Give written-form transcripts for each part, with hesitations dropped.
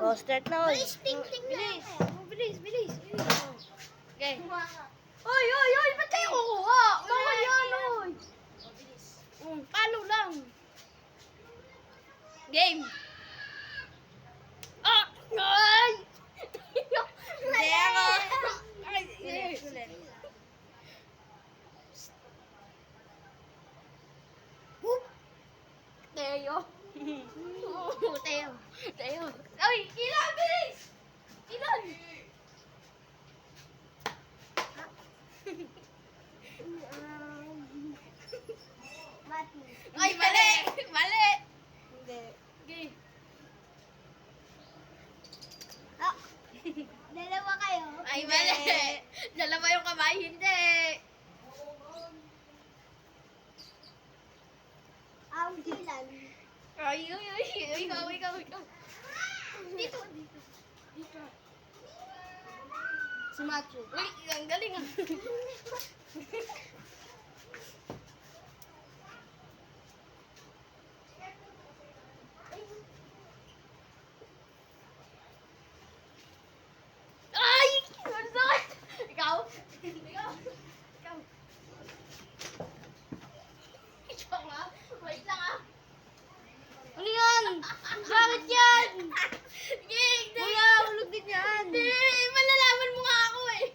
Oh, start na, oy. Bilis, ting-ting na. Bilis, bilis, bilis. Okay. Oy, oy, oy, ba't kayo kukuha? Bawal yan, oy. Palo lang. Game. Ah! Ay! Hindi ako. Ay, ulit. Teo. Teo. Teo. Ay, ilan, bilis! Ilan? Ay, mali! Mali! Hindi. Okay. Ah, dalawa kayo? Ay, mali! Dalawa yung kamay, hindi! Ang ilan? Ay, uy, uy, ikaw, ikaw, ikaw. Dito, dito. Dito. Si Matthew. Uy, ang galing ah. Ay! Ang sakit! Ikaw? Ikaw? Ikaw? Ikaw nga? Wait lang ah. Ano yan? Bakit yan? Gig! Kuya, ulog din yan. Hindi! Malalaman mo nga ako eh.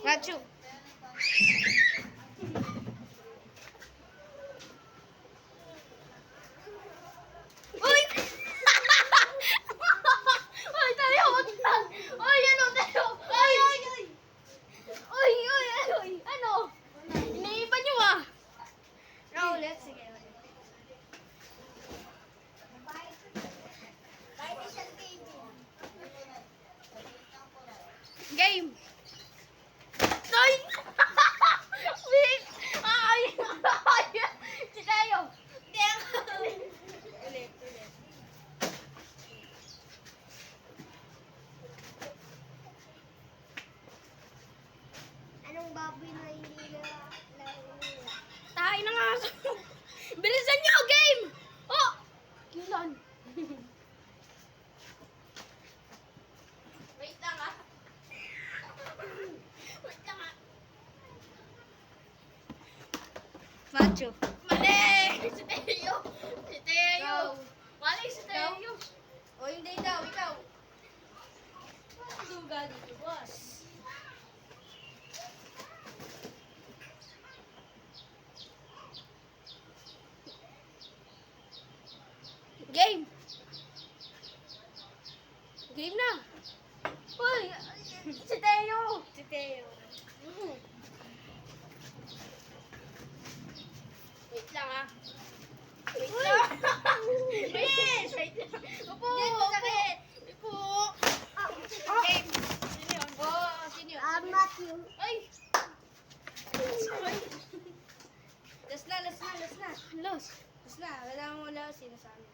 Matthew. Uy! Uy, tayo! Wag lang! Uy, ano tayo? Uy! Uy, uy, uy! Ano? Iniiba niyo ah! No, ulit. Sige. Game! Ay! Wait! Ay! Ay! Si Tayo! Hindi ako! Ulit, ulit. Anong baboy na hindi na Tayo na nga! Bilisan niyo! Game! Oh! Kailan? Wait lang ah! Wait lang ah! Matthew. Mali! Si Teo! Si Teo! Mali si Teo! O hindi daw, ikaw. Suga dito, boss. Game! Game na! Uy! Si Teo! Si Teo. Wait lang ah. Wait lang! Bilis! Wait lang! Upo! Yan, masakit. Upo! Game! Sino yun? Oh, sino yun? Ah, Matthew. Ay! Sorry. Last na, last na, last na. Los! Last na. Wala mo wala sinasabi.